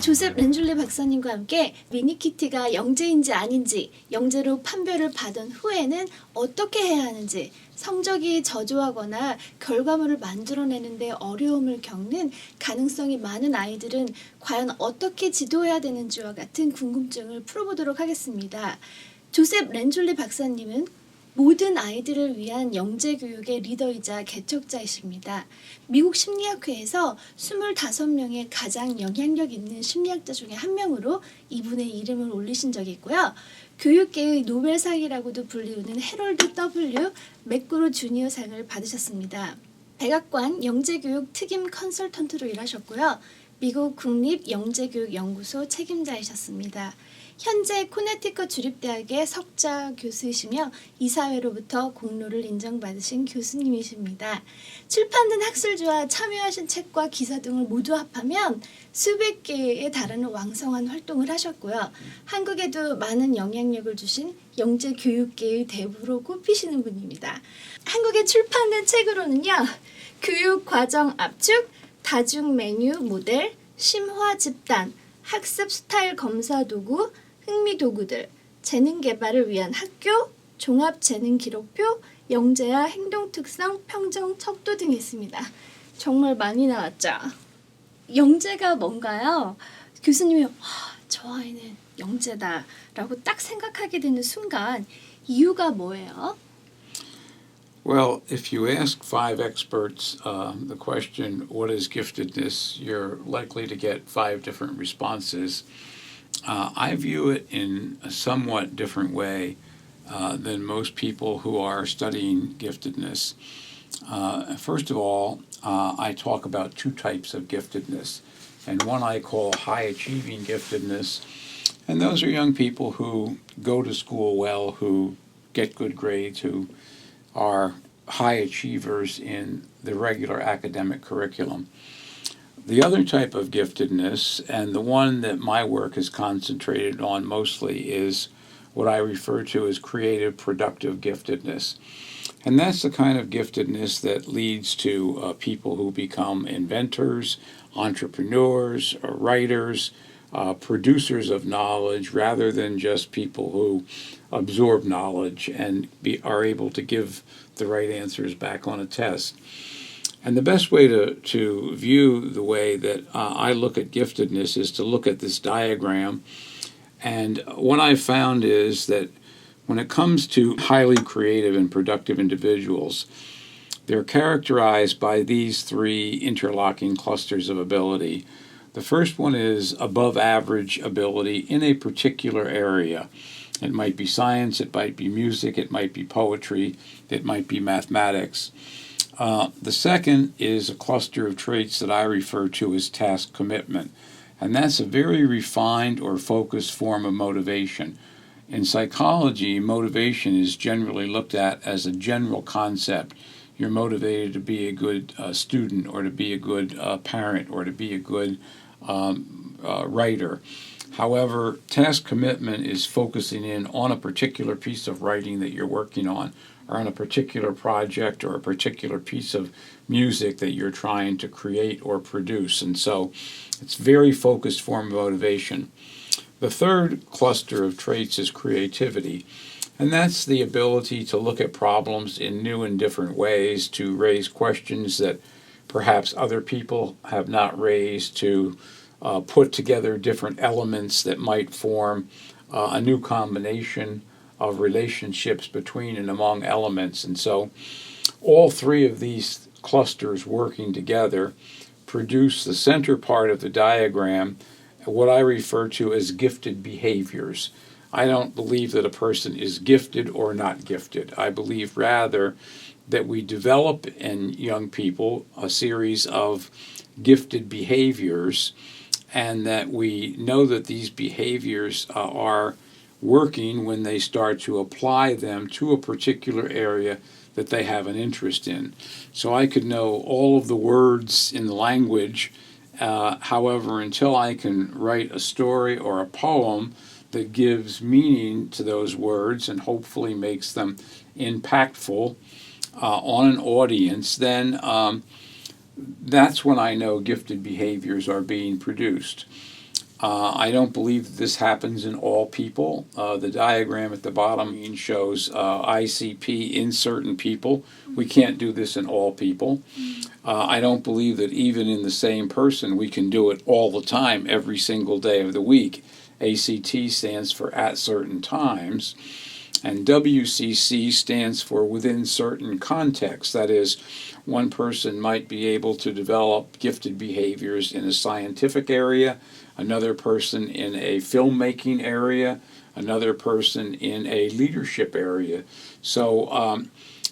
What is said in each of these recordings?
오늘은 조셉 렌줄리 박사님과 함께 미니키티가 영재인지 아닌지, 영재로 판별을 받은 후에는 어떻게 해야 하는지, 성적이 저조하거나 결과물을 만들어내는데 어려움을 겪는 가능성이 많은 아이들은 과연 어떻게 지도해야 되는지와 같은 궁금증을 풀어보도록 하겠습니다. 조셉 렌줄리 박사님은 모든 아이들을 위한 영재교육의 리더이자 개척자이십니다. 미국 심리학회에서 25명의 가장 영향력 있는 심리학자 중에 한 명으로 이분의 이름을 올리신 적이 있고요. 교육계의 노벨상이라고도 불리우는 해럴드 W. 맥그로 주니어상을 받으셨습니다. 백악관 영재교육 특임 컨설턴트로 일하셨고요. 미국 국립영재교육연구소 책임자이셨습니다. 현재 코네티컷 주립대학의 석좌 교수이시며 이사회로부터 공로를 인정받으신 교수님이십니다. 출판된 학술지와 참여하신 책과 기사 등을 모두 합하면 수백 개에 달하는 왕성한 활동을 하셨고요. 한국에도 많은 영향력을 주신 영재교육계의 대부로 꼽히시는 분입니다. 한국에 출판된 책으로는요. 교육과정 압축, 다중 메뉴 모델, 심화 집단, 학습 스타일 검사 도구, 흥미 도구들, 재능 개발을 위한 학교, 종합 재능 기록표, 영재와 행동 특성 평정 척도 등이 있습니다. 정말 많이 나왔죠. 영재가 뭔가요? 교수님이 저 아이는 영재다라고 딱 생각하게 되는 순간 이유가 뭐예요? Well, if you ask 5 experts the question, what is giftedness, you're likely to get 5 different responses. I view it in a somewhat different way than most people who are studying giftedness. First of all, I talk about 2 types of giftedness, and one I call high-achieving giftedness, and those are young people who go to school well, who get good grades, who are high achievers in the regular academic curriculum. The other type of giftedness, and the one that my work is concentrated on mostly, is what I refer to as creative, productive giftedness. And that's the kind of giftedness that leads to people who become inventors, entrepreneurs, writers, producers of knowledge, rather than just people who absorb knowledge and are able to give the right answers back on a test. And the best way to view the way that I look at giftedness is to look at this diagram. And what I've found is that when it comes to highly creative and productive individuals, they're characterized by these 3 interlocking clusters of ability. The first one is above average ability in a particular area. It might be science, it might be music, it might be poetry, it might be mathematics. The second is a cluster of traits that I refer to as task commitment, and that's a very refined or focused form of motivation. In psychology, motivation is generally looked at as a general concept. You're motivated to be a good student, or to be a good parent, or to be a good writer. However, task commitment is focusing in on a particular piece of writing that you're working on, or on a particular project or a particular piece of music that you're trying to create or produce. And so it's a very focused form of motivation. The third cluster of traits is creativity, and that's the ability to look at problems in new and different ways, to raise questions that perhaps other people have not raised, to put together different elements that might form a new combination of relationships between and among elements. And so all 3 of these clusters working together produce the center part of the diagram, what I refer to as gifted behaviors. I don't believe that a person is gifted or not gifted. I believe rather that we develop in young people a series of gifted behaviors, and that we know that these behaviors are working when they start to apply them to a particular area that they have an interest in. So I could know all of the words in the language, however, until I can write a story or a poem that gives meaning to those words and hopefully makes them impactful on an audience, then that's when I know gifted behaviors are being produced. I don't believe that this happens in all people. The diagram at the bottom shows ICP in certain people. We can't do this in all people. I don't believe that even in the same person we can do it all the time, every single day of the week. ACT stands for at certain times, and WCC stands for within certain contexts. That is, one person might be able to develop gifted behaviors in a scientific area, another person in a filmmaking area, another person in a leadership area. So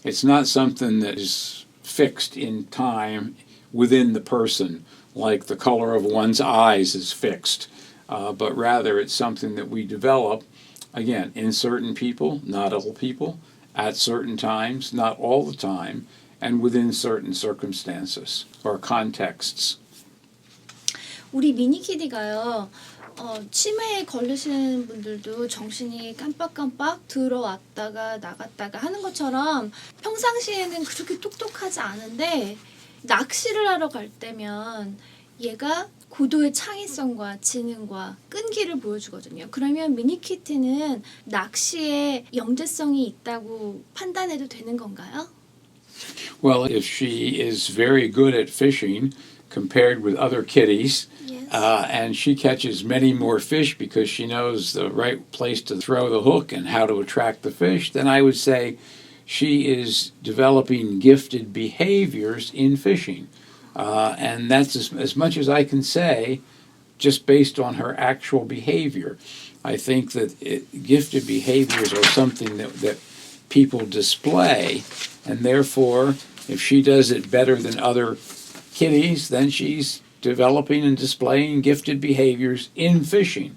it's not something that is fixed in time within the person, like the color of one's eyes is fixed, but rather it's something that we develop, again, in certain people, not all people, at certain times, not all the time, and within certain circumstances or contexts. 우리 미니키디가요, 치매에 걸리시는 분들도 정신이 깜빡깜빡 들어왔다가 나갔다가 하는 것처럼 평상시에는 그렇게 똑똑하지 않은데 낚시를 하러 갈 때면 얘가 고도의 창의성과 지능과 끈기를 보여주거든요. 그러면 미니키티는 낚시에 영재성이 있다고 판단해도 되는 건가요? Well, if she is very good at fishing compared with other kitties, Yes. And she catches many more fish because she knows the right place to throw the hook and how to attract the fish, then I would say she is developing gifted behaviors in fishing. And that's as much as I can say just based on her actual behavior. I think that gifted behaviors are something that people display, and therefore, if she does it better than other kitties, then she's developing and displaying gifted behaviors in fishing.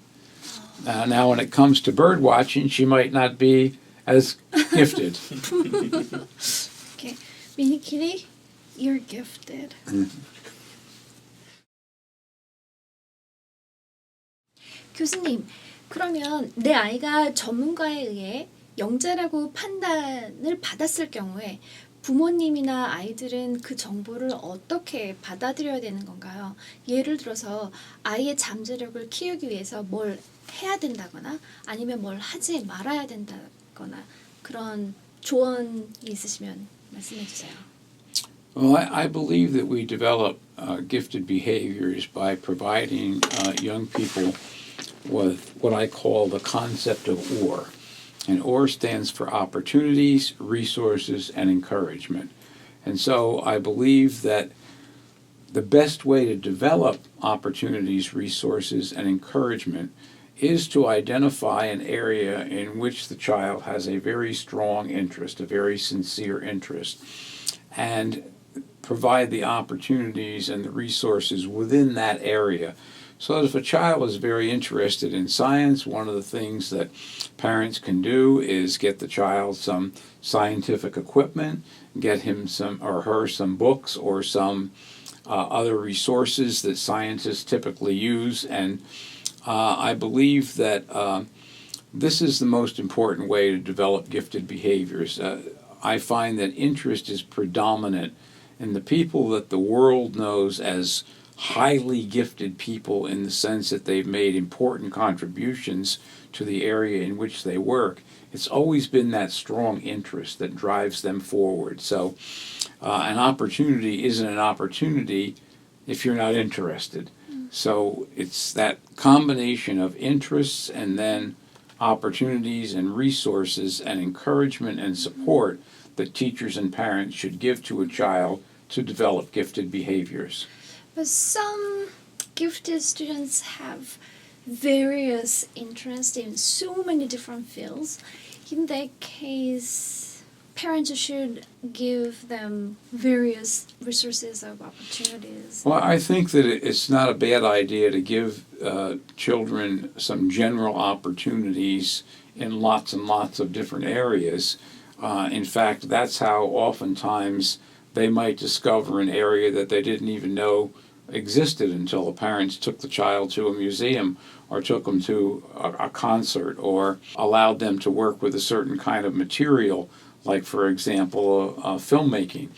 Now, when it comes to bird watching, she might not be as gifted. Okay, 미니키디, you're gifted. 교수님, 그러면 내 아이가 전문가에 의해 영재라고 판단을 받았을 경우에 부모님이나 아이들은 그 정보를 어떻게 받아들여야 되는 건가요? 예를 들어서 아이의 잠재력을 키우기 위해서 뭘 해야 된다거나 아니면 뭘 하지 말아야 된다거나 그런 조언이 있으시면 말씀해 주세요. Well, I believe that we develop gifted behaviors by providing young people with what I call the concept of OR. And OR stands for opportunities, resources, and encouragement. And so I believe that the best way to develop opportunities, resources, and encouragement is to identify an area in which the child has a very strong interest, a very sincere interest, and provide the opportunities and the resources within that area. So that if a child is very interested in science, one of the things that parents can do is get the child some scientific equipment, get him some or her some books or some other resources that scientists typically use. And I believe that this is the most important way to develop gifted behaviors. I find that interest is predominant in the people that the world knows as highly gifted people, in the sense that they've made important contributions to the area in which they work. It's always been that strong interest that drives them forward. So an opportunity isn't an opportunity if you're not interested. So it's that combination of interests and then opportunities and resources and encouragement and support that teachers and parents should give to a child to develop gifted behaviors. But some gifted students have various interests in so many different fields. In that case, parents should give them various resources of opportunities. Well, I think that it's not a bad idea to give children some general opportunities in lots and lots of different areas. In fact, that's how oftentimes they might discover an area that they didn't even know existed until the parents took the child to a museum or took them to a concert or allowed them to work with a certain kind of material, like, for example, filmmaking.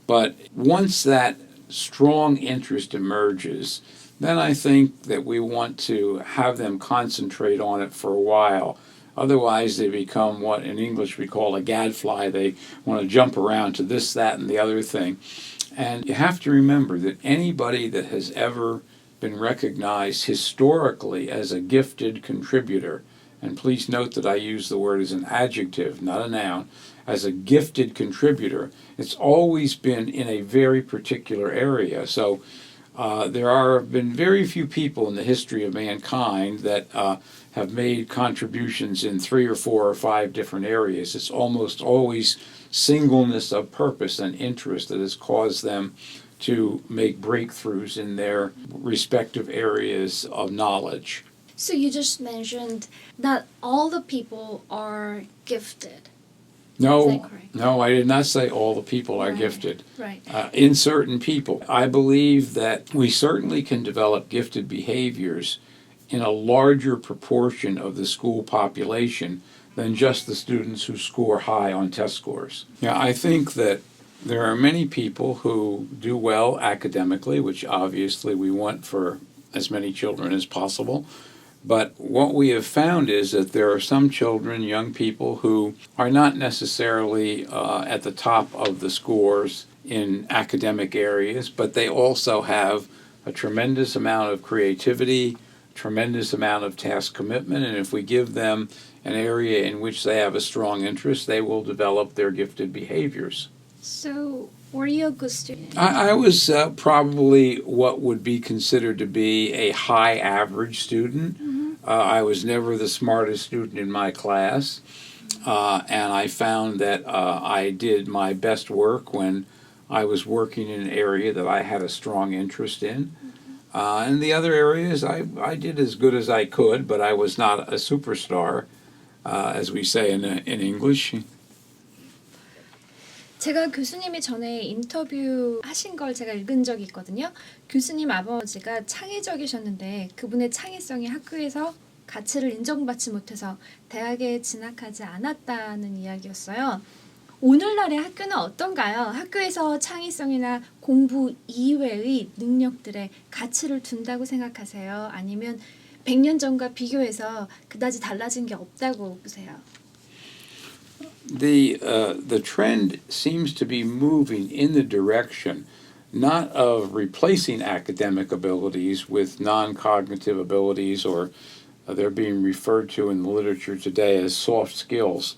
But once that strong interest emerges, then I think that we want to have them concentrate on it for a while. Otherwise, they become what in English we call a gadfly. They want to jump around to this, that, and the other thing. And you have to remember that anybody that has ever been recognized historically as a gifted contributor, and please note that I use the word as an adjective, not a noun, as a gifted contributor, it's always been in a very particular area. So there have been very few people in the history of mankind that have made contributions in 3 or 4 or 5 different areas. It's almost always singleness of purpose and interest that has caused them to make breakthroughs in their respective areas of knowledge. So you just mentioned that all the people are gifted. Is No, that correct? no, I did not say all the people are Right. gifted. Right. In certain people, I believe that we certainly can develop gifted behaviors in a larger proportion of the school population than just the students who score high on test scores. Yeah, I think that there are many people who do well academically, which obviously we want for as many children as possible. But what we have found is that there are some children, young people, who are not necessarily at the top of the scores in academic areas, but they also have a tremendous amount of creativity, tremendous amount of task commitment, and if we give them an area in which they have a strong interest, they will develop their gifted behaviors. So were you a good student? I was probably what would be considered to be a high average student. I was never the smartest student in my class, and I found that I did my best work when I was working in an area that I had a strong interest in. In the other areas, I did as good as I could, but I was not a superstar, as we say in English. 제가 교수님이 전에 인터뷰 하신 걸 제가 읽은 적이 있거든요. 교수님 아버지가 창의적이셨는데 그분의 창의성이 학교에서 가치를 인정받지 못해서 대학에 진학하지 않았다는 이야기였어요. 오늘날의 학교는 어떤가요? 학교에서 창의성이나 공부 이외의 능력들에 가치를 둔다고 생각하세요? 아니면 100년 전과 비교해서 그다지 달라진 게 없다고 보세요? The trend seems to be moving in the direction not of replacing academic abilities with non-cognitive abilities, or they're being referred to in the literature today as soft skills.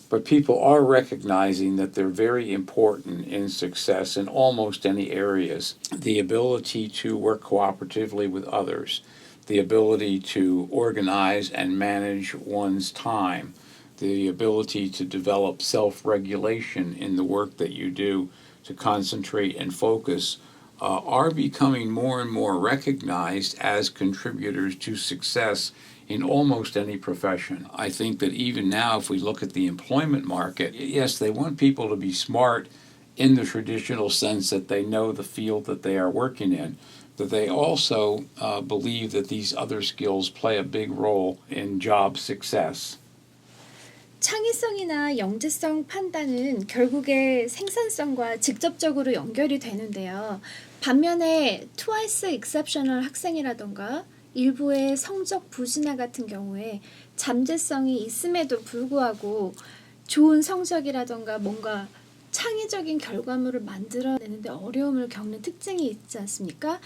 But people are recognizing that they're very important in success in almost any areas. The ability to work cooperatively with others, the ability to organize and manage one's time, the ability to develop self-regulation in the work that you do, to concentrate and focus, are becoming more and more recognized as contributors to success in almost any profession. I think that even now, if we look at the employment market, yes, they want people to be smart in the traditional sense that they know the field that they are working in, but they also believe that these other skills play a big role in job success. 창의성이나 영재성 판단은 결국에 생산성과 직접적으로 연결이 되는데요. 반면에 twice exceptional 학생이라던가 일부의 성적 부진화 같은 경우에 잠재성이 있음에도 불구하고 좋은 성적이라던가 뭔가 창의적인 결과물을 만들어내는데 어려움을 겪는 특징이 있지 않습니까?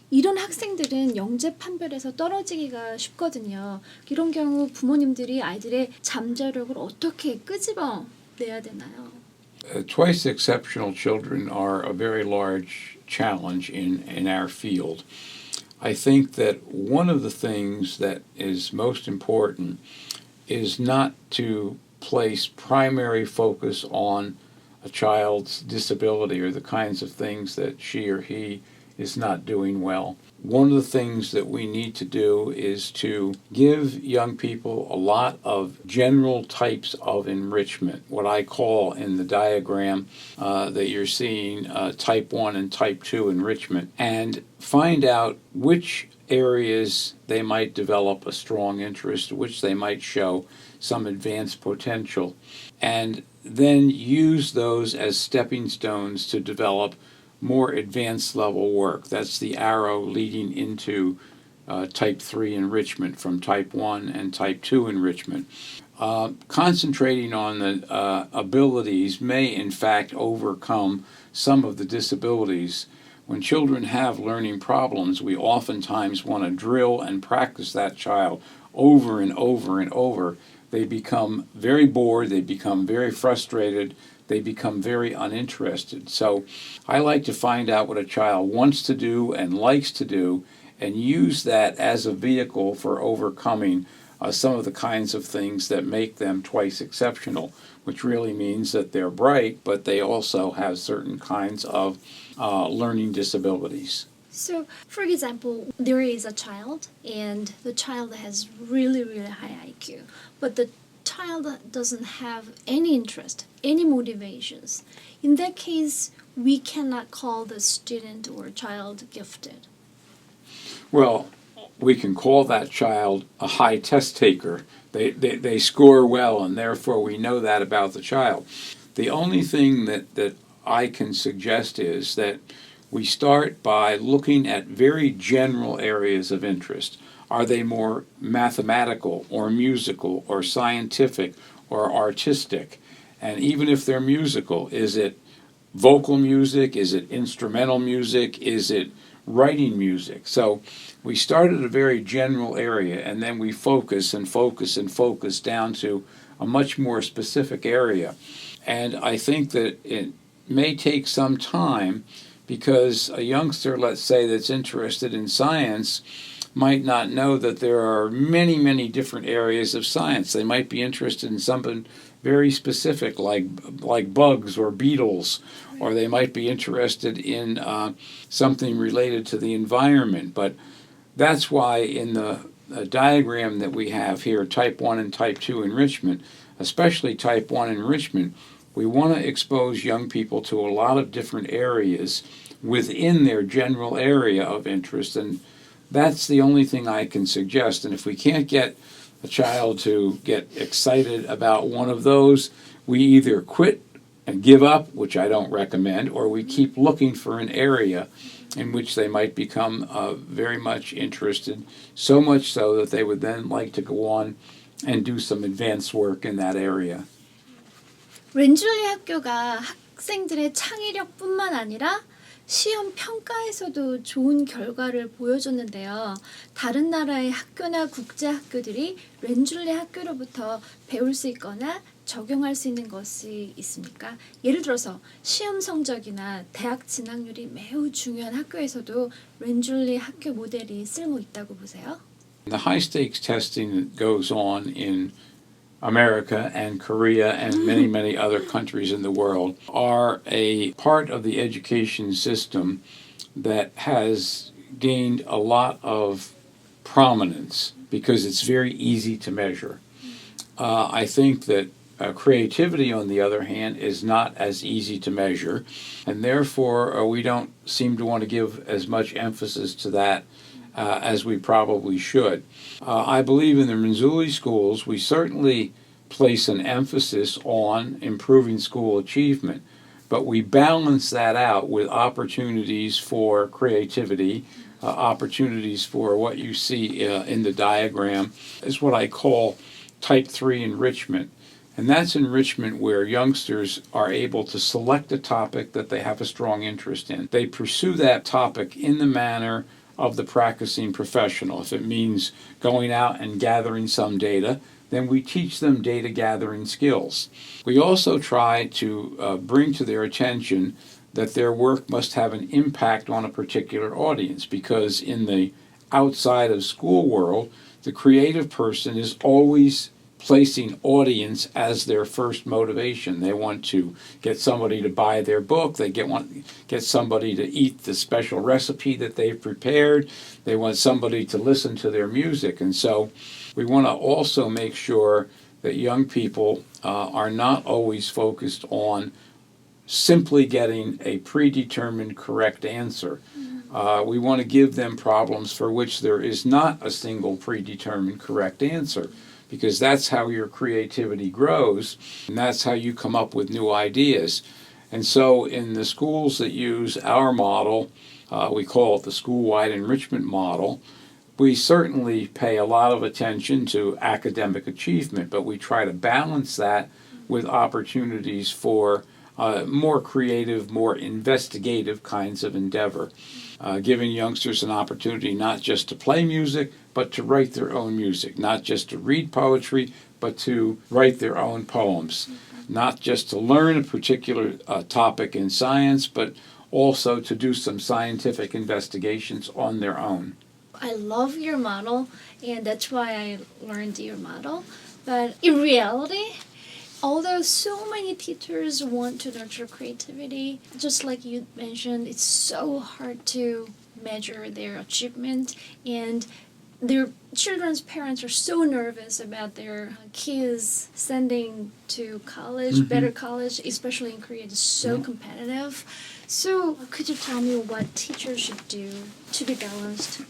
이런 학생들은 영재 판별에서 떨어지기가 쉽거든요. 이런 경우 부모님들이 아이들의 잠재력을 어떻게 끄집어내야 되나요? Twice exceptional children are a very large challenge in our field. I think that one of the things that is most important is not to place primary focus on a child's disability or the kinds of things that she or he is not doing well. One of the things that we need to do is to give young people a lot of general types of enrichment, what I call in the diagram that you're seeing type 1 and type 2 enrichment, and find out which areas they might develop a strong interest, which they might show some advanced potential, and then use those as stepping stones to develop more advanced level work. That's the arrow leading into type 3 enrichment from type 1 and type 2 enrichment. Concentrating on the abilities may in fact overcome some of the disabilities. When children have learning problems, we oftentimes want to drill and practice that child over and over and over. They become very bored, they become very frustrated, they become very uninterested. So I like to find out what a child wants to do and likes to do and use that as a vehicle for overcoming some of the kinds of things that make them twice exceptional, which really means that they're bright, but they also have certain kinds of learning disabilities. So, for example, there is a child, and the child has really, really high IQ, but the child doesn't have any interest, any motivations. In that case, we cannot call the student or child gifted. Well, we can call that child a high test taker. They score well, and therefore we know that about the child. The only thing that I can suggest is that we start by looking at very general areas of interest. Are they more mathematical or musical or scientific or artistic? And even if they're musical, is it vocal music? Is it instrumental music? Is it writing music? So we start at a very general area, and then we focus and focus and focus down to a much more specific area. And I think that it may take some time, because a youngster, let's say, that's interested in science might not know that there are many, many different areas of science. They might be interested in something very specific, like bugs or beetles, or they might be interested in something related to the environment. But that's why in the diagram that we have here, type 1 and type 2 enrichment, especially type 1 enrichment, we want to expose young people to a lot of different areas within their general area of interest, and that's the only thing I can suggest. And if we can't get a child to get excited about one of those, we either quit and give up, which I don't recommend, or we keep looking for an area in which they might become very much interested, so much so that they would then like to go on and do some advanced work in that area. 렌줄리 학교가 학생들의 창의력뿐만 아니라 시험 평가에서도 좋은 결과를 보여줬는데요. 다른 나라의 학교나 국제 학교들이 렌줄리 학교로부터 배울 수 있거나 적용할 수 있는 것이 있습니까? 예를 들어서 시험 성적이나 대학 진학률이 매우 중요한 학교에서도 렌줄리 학교 모델이 쓸모 있다고 보세요? The high-stakes testing that goes on in America and Korea and many, many other countries in the world are a part of the education system that has gained a lot of prominence because it's very easy to measure. I think that creativity, on the other hand, is not as easy to measure, and therefore we don't seem to want to give as much emphasis to that as we probably should. I believe in the Renzulli schools, we certainly place an emphasis on improving school achievement, but we balance that out with opportunities for creativity, opportunities for what you see in the diagram is what I call type 3 enrichment. And that's enrichment where youngsters are able to select a topic that they have a strong interest in. They pursue that topic in the manner of the practicing professional. If it means going out and gathering some data, then we teach them data gathering skills. We also try to bring to their attention that their work must have an impact on a particular audience, because in the outside of school world, the creative person is always placing audience as their first motivation. They want to get somebody to buy their book. They want get somebody to eat the special recipe that they've prepared. They want somebody to listen to their music. And so we want to also make sure that young people are not always focused on simply getting a predetermined correct answer. We want to give them problems for which there is not a single predetermined correct answer, because that's how your creativity grows, and that's how you come up with new ideas. And so in the schools that use our model, we call it the school-wide enrichment model, we certainly pay a lot of attention to academic achievement, but we try to balance that with opportunities for more creative, more investigative kinds of endeavor, giving youngsters an opportunity not just to play music, but to write their own music, not just to read poetry, but to write their own poems, not just to learn a particular topic in science, but also to do some scientific investigations on their own. I love your model, and that's why I learned your model. But in reality, although so many teachers want to nurture creativity, just like you mentioned, it's so hard to measure their achievement, and their children's parents are so nervous about their kids sending to college, better college, especially in Korea. It's so competitive. So could you tell me what teachers should do to be balanced?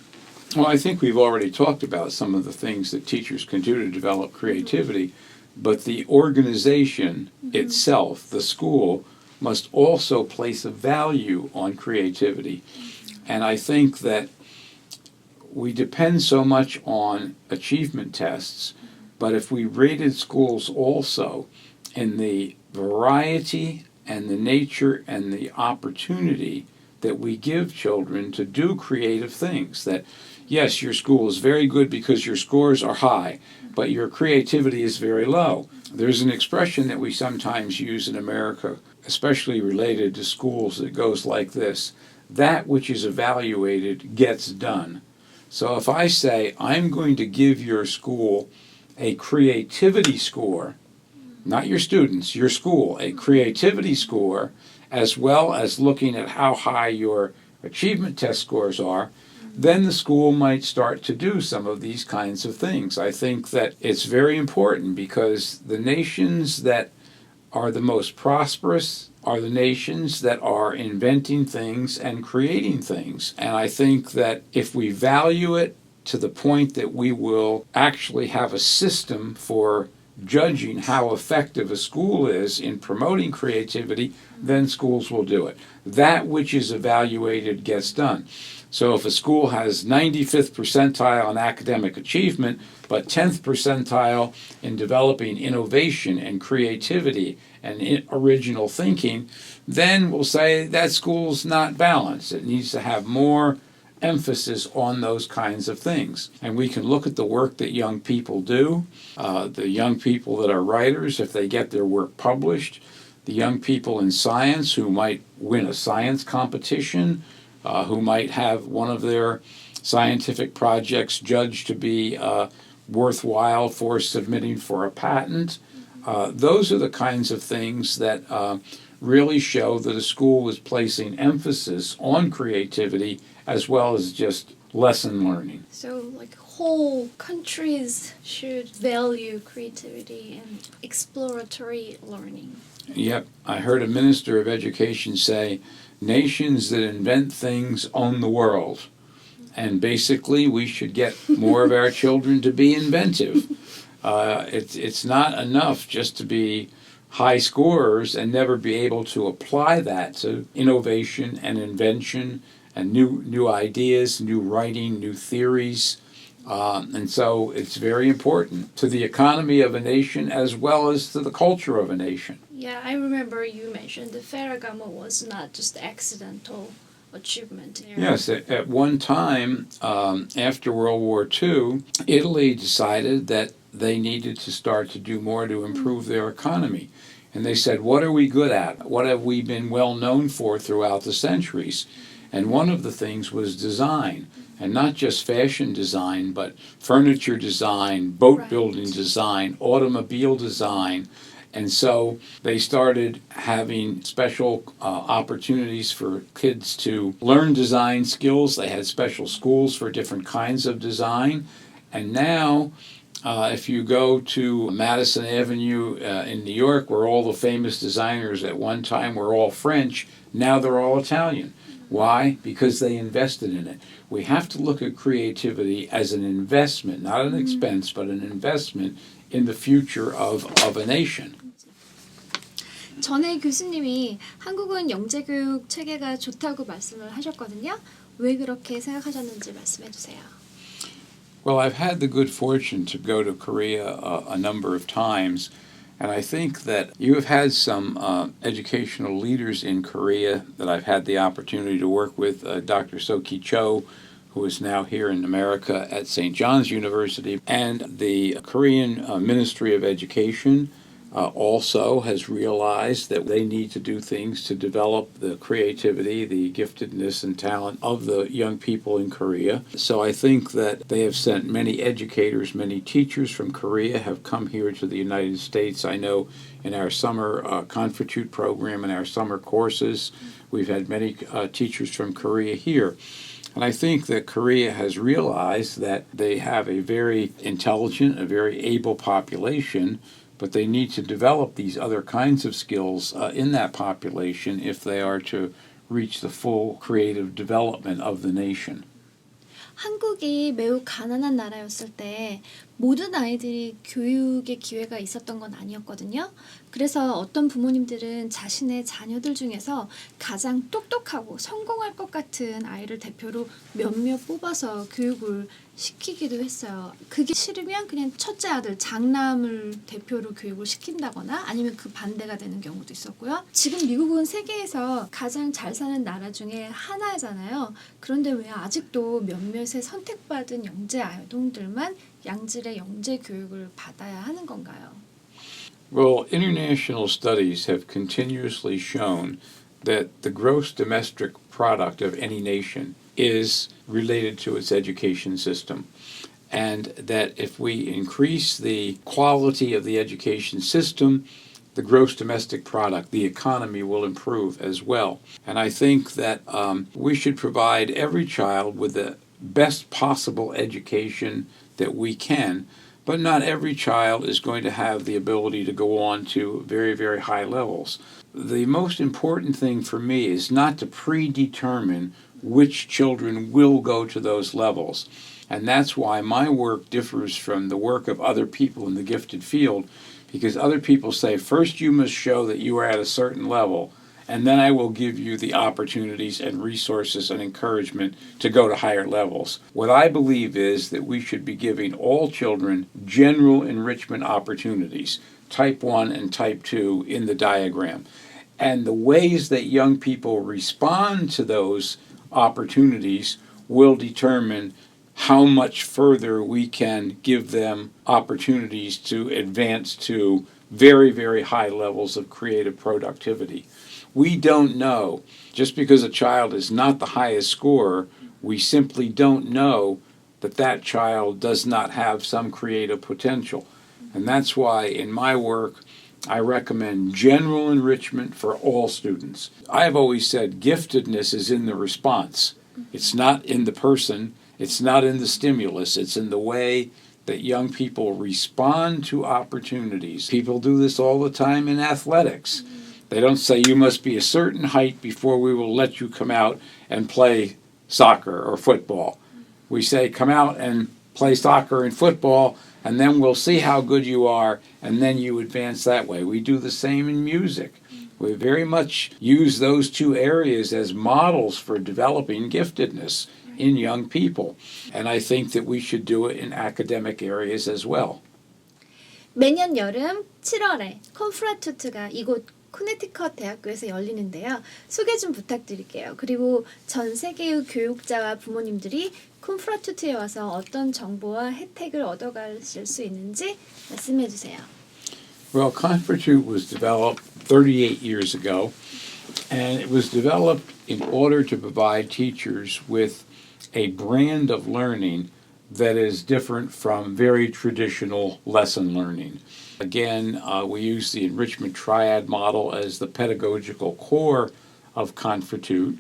Well, I think we've already talked about some of the things that teachers can do to develop creativity, but the organization itself, the school, must also place a value on creativity. And I think that we depend so much on achievement tests, but if we rated schools also in the variety and the nature and the opportunity that we give children to do creative things, that yes, your school is very good because your scores are high, but your creativity is very low. There's an expression that we sometimes use in America, especially related to schools, that goes like this: that which is evaluated gets done. So if I say, I'm going to give your school a creativity score, not your students, your school, a creativity score, as well as looking at how high your achievement test scores are, then the school might start to do some of these kinds of things. I think that it's very important because the nations that are the most prosperous are the nations that are inventing things and creating things. And I think that if we value it to the point that we will actually have a system for judging how effective a school is in promoting creativity, then schools will do it. That which is evaluated gets done. So if a school has 95th percentile in academic achievement, but 10th percentile in developing innovation and creativity and original thinking, then we'll say that school's not balanced. It needs to have more emphasis on those kinds of things. And we can look at the work that young people do, the young people that are writers, if they get their work published, the young people in science who might win a science competition, who might have one of their scientific projects judged to be worthwhile for submitting for a patent. Those are the kinds of things that really show that a school is placing emphasis on creativity as well as just lesson learning. So like whole countries should value creativity and exploratory learning. Yep, I heard a minister of education say, nations that invent things own the world. And basically, we should get more of our children to be inventive. It's not enough just to be high scorers and never be able to apply that to innovation and invention and new ideas, new writing, new theories. And so it's very important to the economy of a nation as well as to the culture of a nation. Yeah, I remember you mentioned the Ferragamo was not just accidental achievement. Yes, at one time, after World War II, Italy decided that they needed to start to do more to improve their economy. And they said, what are we good at? What have we been well known for throughout the centuries? And one of the things was design. And not just fashion design, but furniture design, boat building design, automobile design. And so they started having special opportunities for kids to learn design skills. They had special schools for different kinds of design. And now, if you go to Madison Avenue in New York, where all the famous designers at one time were all French, now they're all Italian. Why? Because they invested in it. We have to look at creativity as an investment, not an expense, but an investment in the future of a nation. 전에 교수님이 한국은 영재교육 체계가 좋다고 말씀을 하셨거든요. 왜 그렇게 생각하셨는지 말씀해 주세요. Well, I've had the good fortune to go to Korea a number of times, and I think that you have had some educational leaders in Korea that I've had the opportunity to work with, Dr. Soki Cho, who is now here in America at St. John's University, and the Korean Ministry of Education also has realized that they need to do things to develop the creativity, the giftedness, and talent of the young people in Korea. So I think that they have sent many educators, many teachers from Korea have come here to the United States. I know in our summer Confertute program and our summer courses, we've had many teachers from Korea here. And I think that Korea has realized that they have a very intelligent, a very able population, but they need to develop these other kinds of skills in that population if they are to reach the full creative development of the nation. 한국이 매우 가난한 나라였을 때 모든 아이들이 교육의 기회가 있었던 건 아니었거든요. 그래서 어떤 부모님들은 자신의 자녀들 중에서 가장 똑똑하고 성공할 것 같은 아이를 대표로 몇몇 뽑아서 교육을 시키기도 했어요. 그게 싫으면 그냥 첫째 아들 장남을 대표로 교육을 시킨다거나 아니면 그 반대가 되는 경우도 있었고요. 지금 미국은 세계에서 가장 잘 사는 나라 중에 하나잖아요. 그런데 왜 아직도 몇몇의 선택받은 영재 아동들만 양질의 영재 교육을 받아야 하는 건가요? Well, international studies have continuously shown that the gross domestic product of any nation is related to its education system. And that if we increase the quality of the education system, the gross domestic product, the economy will improve as well. And I think that we should provide every child with the best possible education that we can, but not every child is going to have the ability to go on to very, very high levels. The most important thing for me is not to predetermine which children will go to those levels. And that's why my work differs from the work of other people in the gifted field, because other people say, first you must show that you are at a certain level, and then I will give you the opportunities and resources and encouragement to go to higher levels. What I believe is that we should be giving all children general enrichment opportunities, type 1 and type 2 in the diagram. And the ways that young people respond to those opportunities will determine how much further we can give them opportunities to advance to very, very high levels of creative productivity. We don't know. Just because a child is not the highest scorer, we simply don't know that that child does not have some creative potential. And that's why in my work, I recommend general enrichment for all students. I've always said giftedness is in the response. It's not in the person. It's not in the stimulus. It's in the way that young people respond to opportunities. People do this all the time in athletics. They don't say you must be a certain height before we will let you come out and play soccer or football. We say come out and play soccer and football, and then we'll see how good you are, and then you advance that way. We do the same in music. We very much use those two areas as models for developing giftedness in young people. And I think that we should do it in academic areas as well. 매년 여름 7월에 콘프라투트가 이곳 코네티컷 대학교에서 열리는데요. 소개 좀 부탁드릴게요. 그리고 전 세계의 교육자와 부모님들이 콘프라투트에 와서 어떤 정보와 혜택을 얻어가실 수 있는지 말씀해 주세요. Well, Confertute was developed 38 years ago, and it was developed in order to provide teachers with a brand of learning that is different from very traditional lesson learning. Again, we use the enrichment triad model as the pedagogical core of Confertute.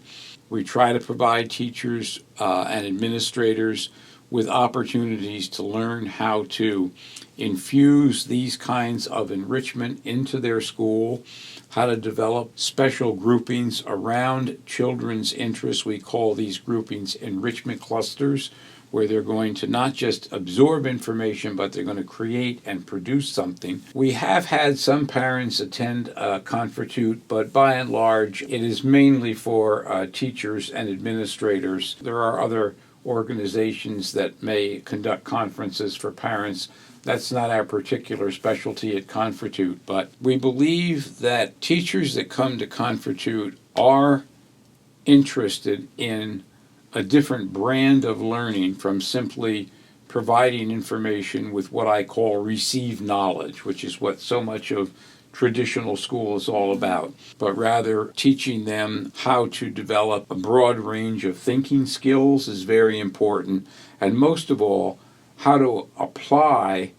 We try to provide teachers and administrators with opportunities to learn how to infuse these kinds of enrichment into their school, how to develop special groupings around children's interests. We call these groupings enrichment clusters, where they're going to not just absorb information, but they're going to create and produce something. We have had some parents attend Confortute, but by and large, it is mainly for teachers and administrators. There are other organizations that may conduct conferences for parents. That's not our particular specialty at Confortute, but we believe that teachers that come to Confortute are interested in a different brand of learning from simply providing information with what I call received knowledge, which is what so much of traditional school is all about, but rather teaching them how to develop a broad range of thinking skills is very important, and most of all, how to apply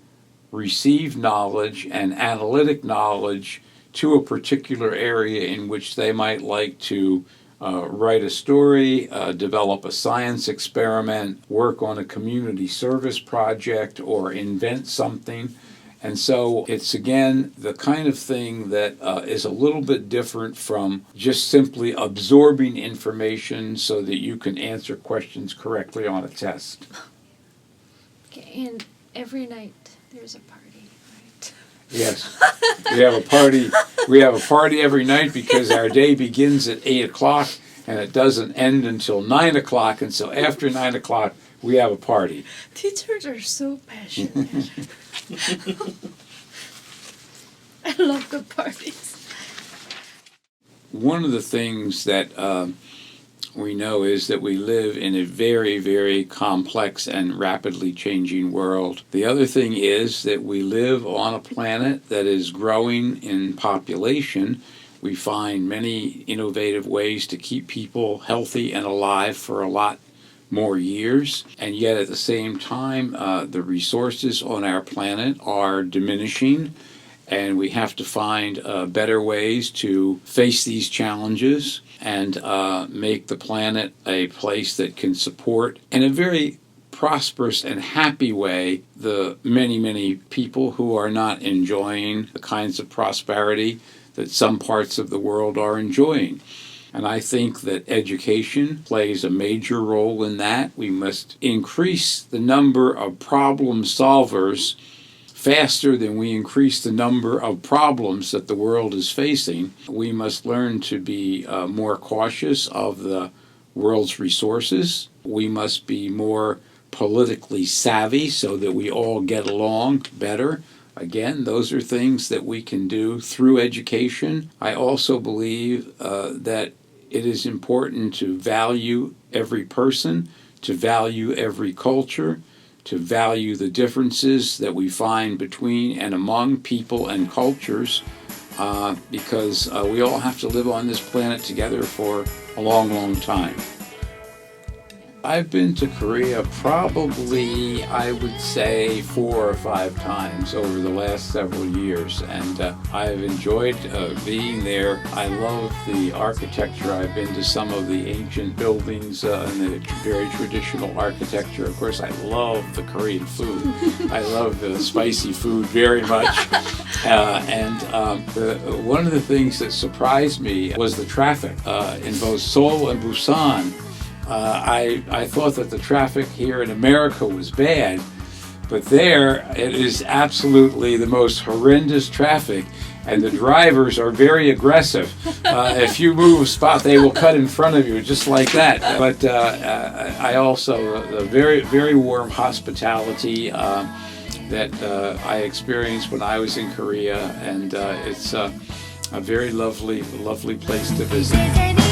received knowledge and analytic knowledge to a particular area in which they might like to write a story, develop a science experiment, work on a community service project, or invent something. And so it's, again, the kind of thing that is a little bit different from just simply absorbing information so that you can answer questions correctly on a test. Okay, and every night there's a party, right? Yes, we have a party. We have a party every night because our day begins at 8 o'clock and it doesn't end until 9 o'clock. And so after 9 o'clock, we have a party. Teachers are so passionate. I love the parties. One of the things that we know is that we live in a very, very complex and rapidly changing world. The other thing is that we live on a planet that is growing in population. We find many innovative ways to keep people healthy and alive for a lot more years, and yet at the same time the resources on our planet are diminishing, and we have to find better ways to face these challenges and make the planet a place that can support, in a very prosperous and happy way, the many, many people who are not enjoying the kinds of prosperity that some parts of the world are enjoying. And I think that education plays a major role in that. We must increase the number of problem solvers faster than we increase the number of problems that the world is facing. We must learn to be more cautious of the world's resources. We must be more politically savvy so that we all get along better. Again, those are things that we can do through education. I also believe that it is important to value every person, to value every culture, to value the differences that we find between and among people and cultures, because we all have to live on this planet together for a long, long time. I've been to Korea probably, I would say, 4 or 5 times over the last several years, and I've enjoyed being there. I love the architecture. I've been to some of the ancient buildings and the very traditional architecture. Of course, I love the Korean food. I love the spicy food very much. One of the things that surprised me was the traffic in both Seoul and Busan. I thought that the traffic here in America was bad, but there it is absolutely the most horrendous traffic, and the drivers are very aggressive. If you move a spot, they will cut in front of you just like that. But I also, the very, very warm hospitality that I experienced when I was in Korea, and it's a very lovely, lovely place to visit.